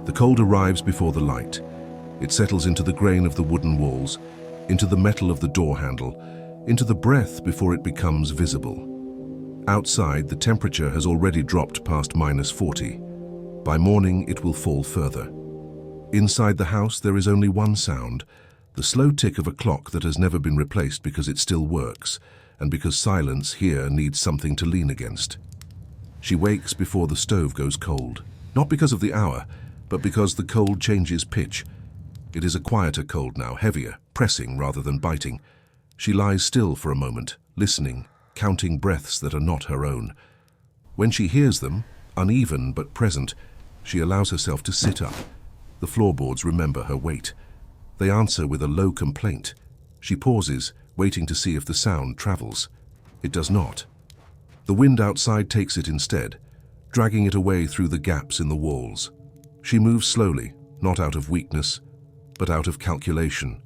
The cold arrives before the light. It settles into the grain of the wooden walls, into the metal of the door handle, into the breath before it becomes visible. Outside, the temperature has already dropped past -40. By morning, it will fall further. Inside the house, there is only one sound, the slow tick of a clock that has never been replaced because it still works, and because silence here needs something to lean against. She wakes before the stove goes cold, not because of the hour, but because the cold changes pitch. It is a quieter cold now, heavier, pressing rather than biting. She lies still for a moment, listening, counting breaths that are not her own. When she hears them, uneven but present, she allows herself to sit up. The floorboards remember her weight. They answer with a low complaint. She pauses, waiting to see if the sound travels. It does not. The wind outside takes it instead, dragging it away through the gaps in the walls. She moves slowly, not out of weakness, but out of calculation.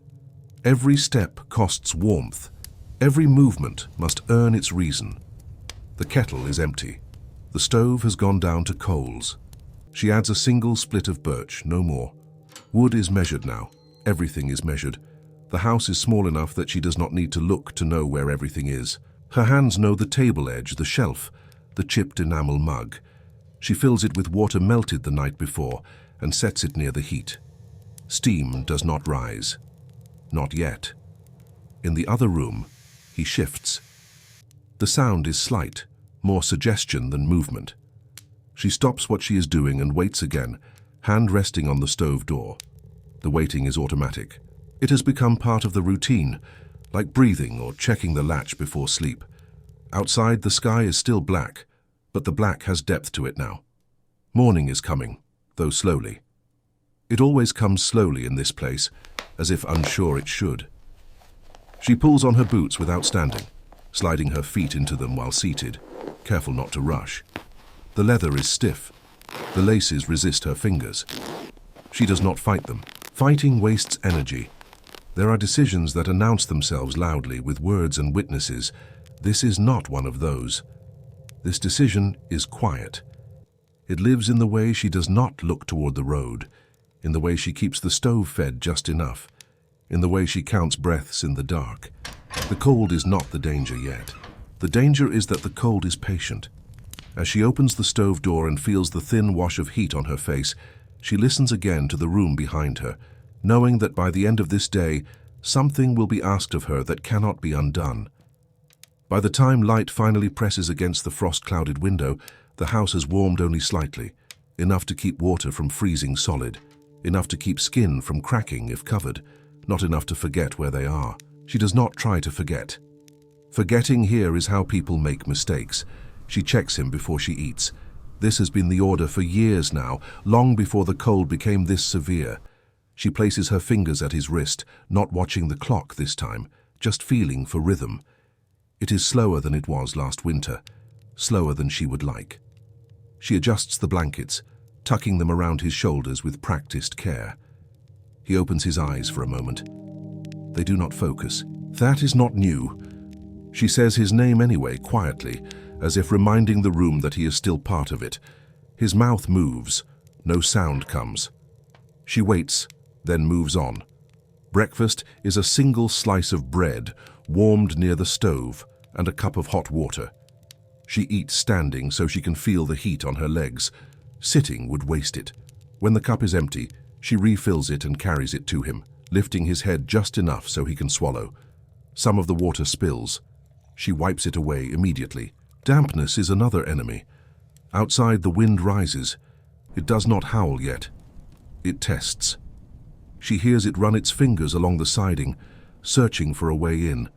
Every step costs warmth. Every movement must earn its reason. The kettle is empty. The stove has gone down to coals. She adds a single split of birch, no more. Wood is measured now. Everything is measured. The house is small enough that she does not need to look to know where everything is. Her hands know the table edge, the shelf, the chipped enamel mug. She fills it with water melted the night before and sets it near the heat. Steam does not rise. Not yet. In the other room, he shifts. The sound is slight, more suggestion than movement. She stops what she is doing and waits again, hand resting on the stove door. The waiting is automatic. It has become part of the routine, like breathing or checking the latch before sleep. Outside, the sky is still black, but the black has depth to it now. Morning is coming, though slowly. It always comes slowly in this place, as if unsure it should. She pulls on her boots without standing, sliding her feet into them while seated, careful not to rush. The leather is stiff. The laces resist her fingers. She does not fight them. Fighting wastes energy. There are decisions that announce themselves loudly with words and witnesses. This is not one of those. This decision is quiet. It lives in the way she does not look toward the road, in the way she keeps the stove fed just enough, in the way she counts breaths in the dark. The cold is not the danger yet. The danger is that the cold is patient. As she opens the stove door and feels the thin wash of heat on her face, she listens again to the room behind her, knowing that by the end of this day, something will be asked of her that cannot be undone. By the time light finally presses against the frost-clouded window, the house has warmed only slightly, enough to keep water from freezing solid, enough to keep skin from cracking if covered, not enough to forget where they are. She does not try to forget. Forgetting here is how people make mistakes. She checks him before she eats. This has been the order for years now, long before the cold became this severe. She places her fingers at his wrist, not watching the clock this time, just feeling for rhythm. It is slower than it was last winter, slower than she would like. She adjusts the blankets, tucking them around his shoulders with practiced care. He opens his eyes for a moment. They do not focus. That is not new. She says his name anyway, quietly, as if reminding the room that he is still part of it. His mouth moves. No sound comes. She waits, then moves on. Breakfast is a single slice of bread, warmed near the stove, and a cup of hot water. She eats standing so she can feel the heat on her legs. Sitting would waste it. When the cup is empty, she refills it and carries it to him, lifting his head just enough so he can swallow. Some of the water spills. She wipes it away immediately. Dampness is another enemy. Outside, the wind rises. It does not howl yet. It tests. She hears it run its fingers along the siding, searching for a way in.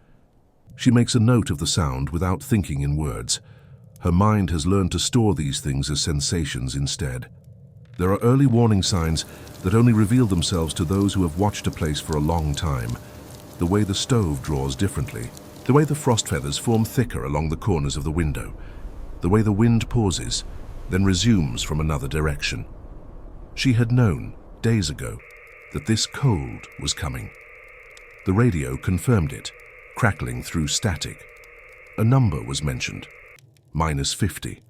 She makes a note of the sound without thinking in words. Her mind has learned to store these things as sensations instead. There are early warning signs that only reveal themselves to those who have watched a place for a long time. The way the stove draws differently. The way the frost feathers form thicker along the corners of the window. The way the wind pauses, then resumes from another direction. She had known, days ago, that this cold was coming. The radio confirmed it, crackling through static. A number was mentioned, -50.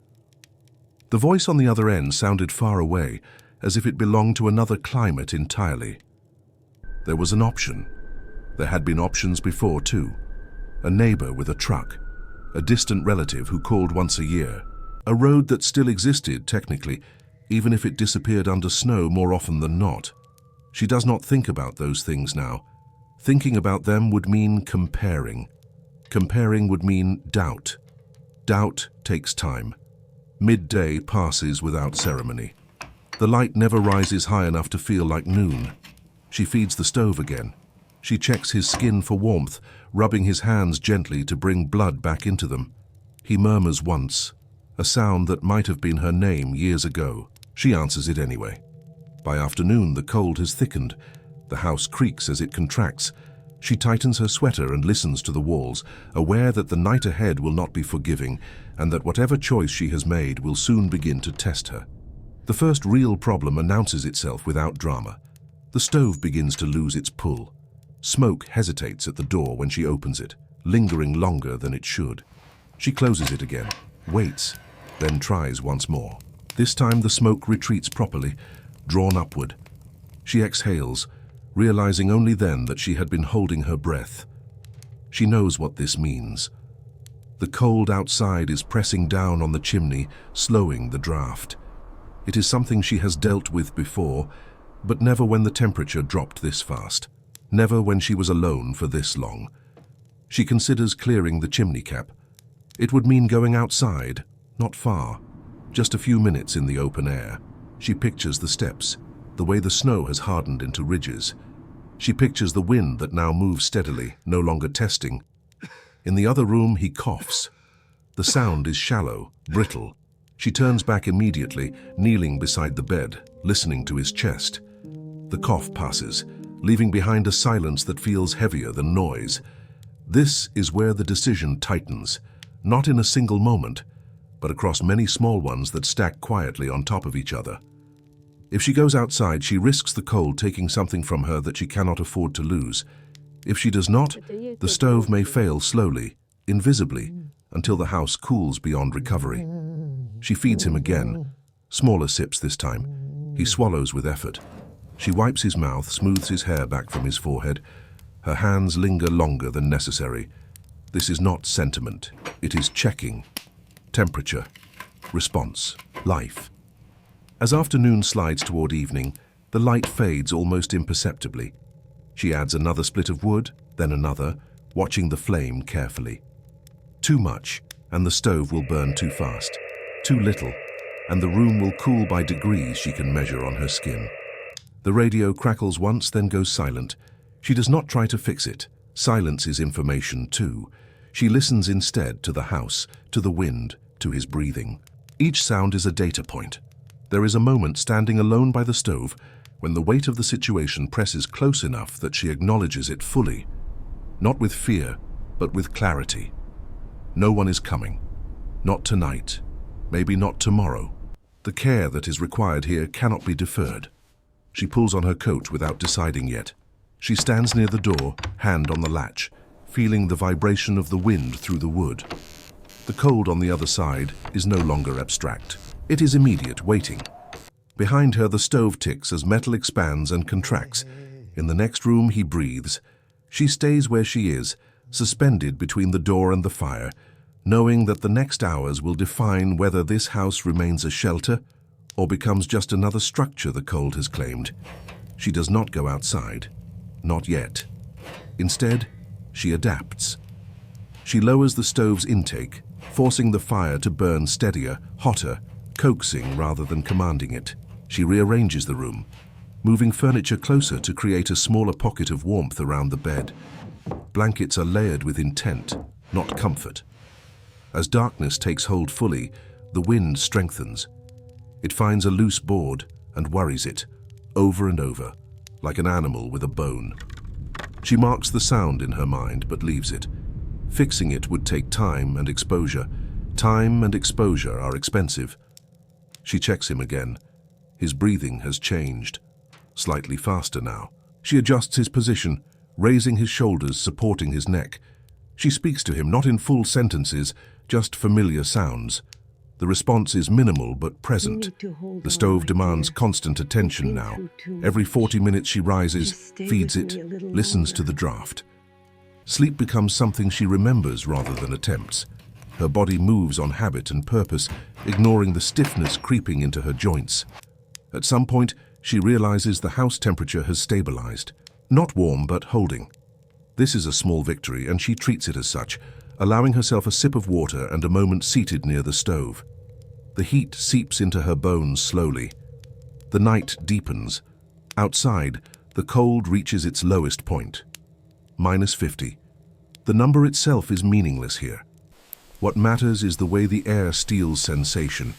The voice on the other end sounded far away, as if it belonged to another climate entirely. There was an option. There had been options before too. A neighbor with a truck, a distant relative who called once a year, a road that still existed technically, even if it disappeared under snow more often than not. She does not think about those things now. Thinking about them would mean comparing. Comparing would mean doubt. Doubt takes time. Midday passes without ceremony. The light never rises high enough to feel like noon. She feeds the stove again. She checks his skin for warmth, rubbing his hands gently to bring blood back into them. He murmurs once, a sound that might have been her name years ago. She answers it anyway. By afternoon, the cold has thickened. The house creaks as it contracts. She tightens her sweater and listens to the walls, aware that the night ahead will not be forgiving and that whatever choice she has made will soon begin to test her. The first real problem announces itself without drama. The stove begins to lose its pull. Smoke hesitates at the door when she opens it, lingering longer than it should. She closes it again, waits, then tries once more. This time the smoke retreats properly, drawn upward. She exhales, realizing only then that she had been holding her breath. She knows what this means. The cold outside is pressing down on the chimney, slowing the draft. It is something she has dealt with before, but never when the temperature dropped this fast. Never when she was alone for this long. She considers clearing the chimney cap. It would mean going outside, not far, just a few minutes in the open air. She pictures the steps, the way the snow has hardened into ridges. She pictures the wind that now moves steadily, no longer testing. In the other room, he coughs. The sound is shallow, brittle. She turns back immediately, kneeling beside the bed, listening to his chest. The cough passes, leaving behind a silence that feels heavier than noise. This is where the decision tightens, not in a single moment, but across many small ones that stack quietly on top of each other. If she goes outside, she risks the cold taking something from her that she cannot afford to lose. If she does not, the stove may fail slowly, invisibly, until the house cools beyond recovery. She feeds him again, smaller sips this time. He swallows with effort. She wipes his mouth, smooths his hair back from his forehead. Her hands linger longer than necessary. This is not sentiment. It is checking. Temperature. Response. Life. As afternoon slides toward evening, the light fades almost imperceptibly. She adds another split of wood, then another, watching the flame carefully. Too much, and the stove will burn too fast. Too little, and the room will cool by degrees she can measure on her skin. The radio crackles once, then goes silent. She does not try to fix it. Silence is information too. She listens instead to the house, to the wind, to his breathing. Each sound is a data point. There is a moment standing alone by the stove when the weight of the situation presses close enough that she acknowledges it fully. Not with fear, but with clarity. No one is coming. Not tonight. Maybe not tomorrow. The care that is required here cannot be deferred. She pulls on her coat without deciding yet. She stands near the door, hand on the latch, feeling the vibration of the wind through the wood. The cold on the other side is no longer abstract. It is immediate, waiting. Behind her, the stove ticks as metal expands and contracts. In the next room, he breathes. She stays where she is, suspended between the door and the fire, knowing that the next hours will define whether this house remains a shelter or becomes just another structure the cold has claimed. She does not go outside. Not yet. Instead, she adapts. She lowers the stove's intake, forcing the fire to burn steadier, hotter, coaxing rather than commanding it. She rearranges the room, moving furniture closer to create a smaller pocket of warmth around the bed. Blankets are layered with intent, not comfort. As darkness takes hold fully, the wind strengthens. It finds a loose board and worries it, over and over, like an animal with a bone. She marks the sound in her mind, but leaves it. Fixing it would take time and exposure. Time and exposure are expensive. She checks him again. His breathing has changed, slightly faster now. She adjusts his position, raising his shoulders, supporting his neck. She speaks to him, not in full sentences, just familiar sounds. The response is minimal but present. The stove demands constant attention now. Every 40 minutes she rises, feeds it, listens to the draft. Sleep becomes something she remembers rather than attempts. Her body moves on habit and purpose, ignoring the stiffness creeping into her joints. At some point, she realizes the house temperature has stabilized. Not warm, but holding. This is a small victory, and she treats it as such, allowing herself a sip of water and a moment seated near the stove. The heat seeps into her bones slowly. The night deepens. Outside, the cold reaches its lowest point. -50. The number itself is meaningless here. What matters is the way the air steals sensation,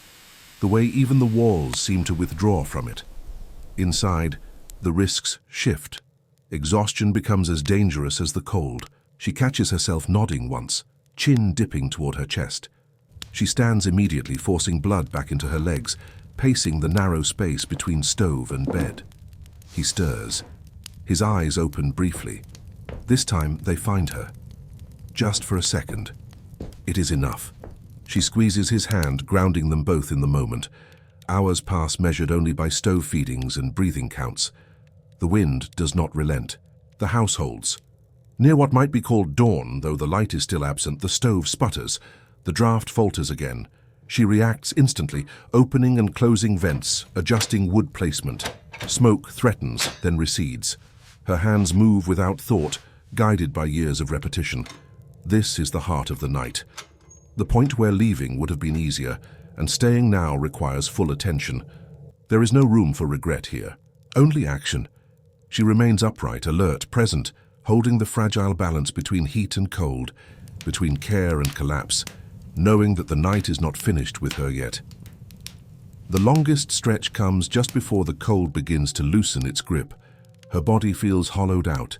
the way even the walls seem to withdraw from it. Inside, the risks shift. Exhaustion becomes as dangerous as the cold. She catches herself nodding once, chin dipping toward her chest. She stands immediately, forcing blood back into her legs, pacing the narrow space between stove and bed. He stirs. His eyes open briefly. This time they find her. Just for a second. It is enough. She squeezes his hand, grounding them both in the moment. Hours pass, measured only by stove feedings and breathing counts. The wind does not relent. The house holds. Near what might be called dawn, though the light is still absent, the stove sputters. The draft falters again. She reacts instantly, opening and closing vents, adjusting wood placement. Smoke threatens, then recedes. Her hands move without thought, guided by years of repetition. This is the heart of the night. The point where leaving would have been easier, and staying now requires full attention. There is no room for regret here, only action. She remains upright, alert, present, holding the fragile balance between heat and cold, between care and collapse, knowing that the night is not finished with her yet. The longest stretch comes just before the cold begins to loosen its grip. Her body feels hollowed out,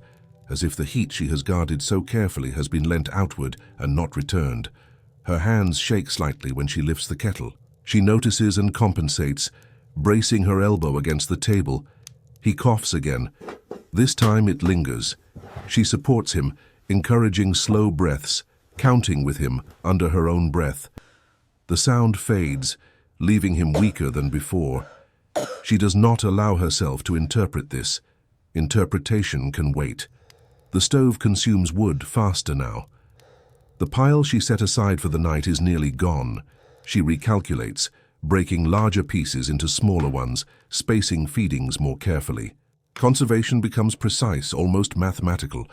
as if the heat she has guarded so carefully has been lent outward and not returned. Her hands shake slightly when she lifts the kettle. She notices and compensates, bracing her elbow against the table. He coughs again. This time it lingers. She supports him, encouraging slow breaths, counting with him under her own breath. The sound fades, leaving him weaker than before. She does not allow herself to interpret this. Interpretation can wait. The stove consumes wood faster now. The pile she set aside for the night is nearly gone. She recalculates, breaking larger pieces into smaller ones, spacing feedings more carefully. Conservation becomes precise, almost mathematical.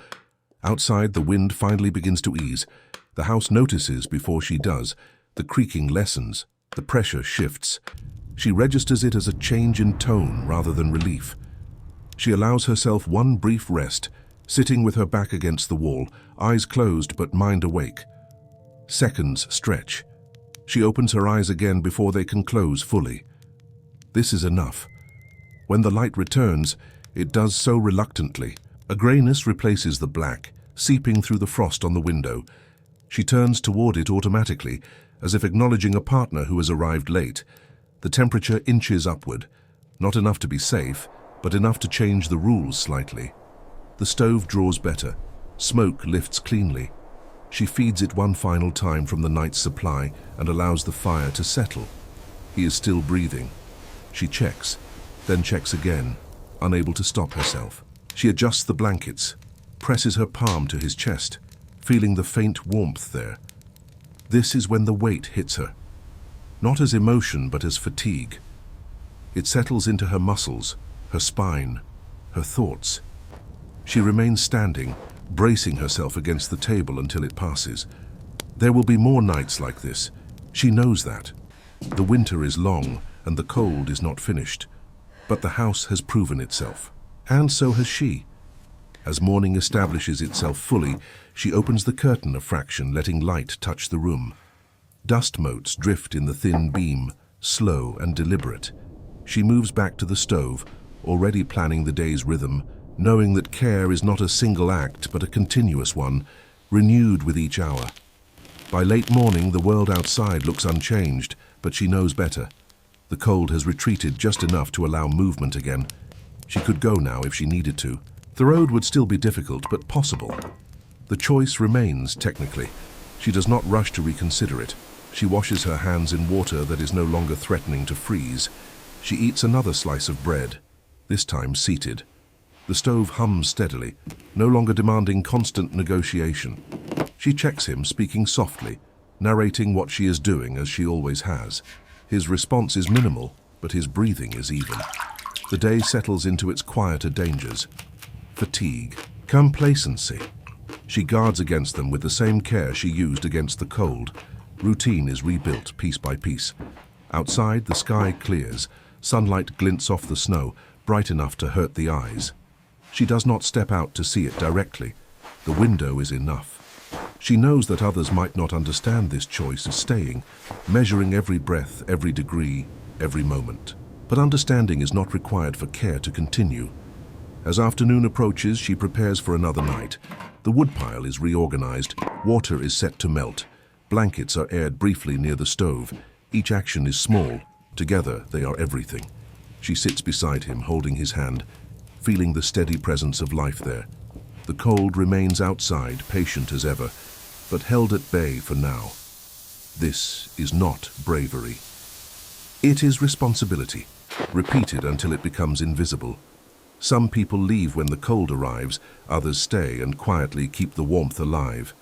Outside, the wind finally begins to ease. The house notices before she does. The creaking lessens. The pressure shifts. She registers it as a change in tone rather than relief. She allows herself one brief rest, sitting with her back against the wall, eyes closed but mind awake. Seconds stretch. She opens her eyes again before they can close fully. This is enough. When the light returns, it does so reluctantly. A grayness replaces the black, seeping through the frost on the window. She turns toward it automatically, as if acknowledging a partner who has arrived late. The temperature inches upward, not enough to be safe, but enough to change the rules slightly. The stove draws better. Smoke lifts cleanly. She feeds it one final time from the night's supply and allows the fire to settle. He is still breathing. She checks, then checks again, unable to stop herself. She adjusts the blankets, presses her palm to his chest, feeling the faint warmth there. This is when the weight hits her. Not as emotion, but as fatigue. It settles into her muscles, her spine, her thoughts. She remains standing, bracing herself against the table until it passes. There will be more nights like this. She knows that. The winter is long, and the cold is not finished. But the house has proven itself. And so has she. As morning establishes itself fully, she opens the curtain a fraction, letting light touch the room. Dust motes drift in the thin beam, slow and deliberate. She moves back to the stove, already planning the day's rhythm, knowing that care is not a single act but a continuous one, renewed with each hour. By late morning, the world outside looks unchanged, but she knows better. The cold has retreated just enough to allow movement again. She could go now if she needed to. The road would still be difficult, but possible. The choice remains, technically. She does not rush to reconsider it. She washes her hands in water that is no longer threatening to freeze. She eats another slice of bread, this time seated. The stove hums steadily, no longer demanding constant negotiation. She checks him, speaking softly, narrating what she is doing as she always has. His response is minimal, but his breathing is even. The day settles into its quieter dangers. Fatigue, complacency. She guards against them with the same care she used against the cold. Routine is rebuilt piece by piece. Outside, the sky clears. Sunlight glints off the snow, bright enough to hurt the eyes. She does not step out to see it directly. The window is enough. She knows that others might not understand this choice of staying, measuring every breath, every degree, every moment. But understanding is not required for care to continue. As afternoon approaches, she prepares for another night. The woodpile is reorganized, water is set to melt. Blankets are aired briefly near the stove. Each action is small. Together, they are everything. She sits beside him, holding his hand, feeling the steady presence of life there. The cold remains outside, patient as ever, but held at bay for now. This is not bravery. It is responsibility, repeated until it becomes invisible. Some people leave when the cold arrives, others stay and quietly keep the warmth alive.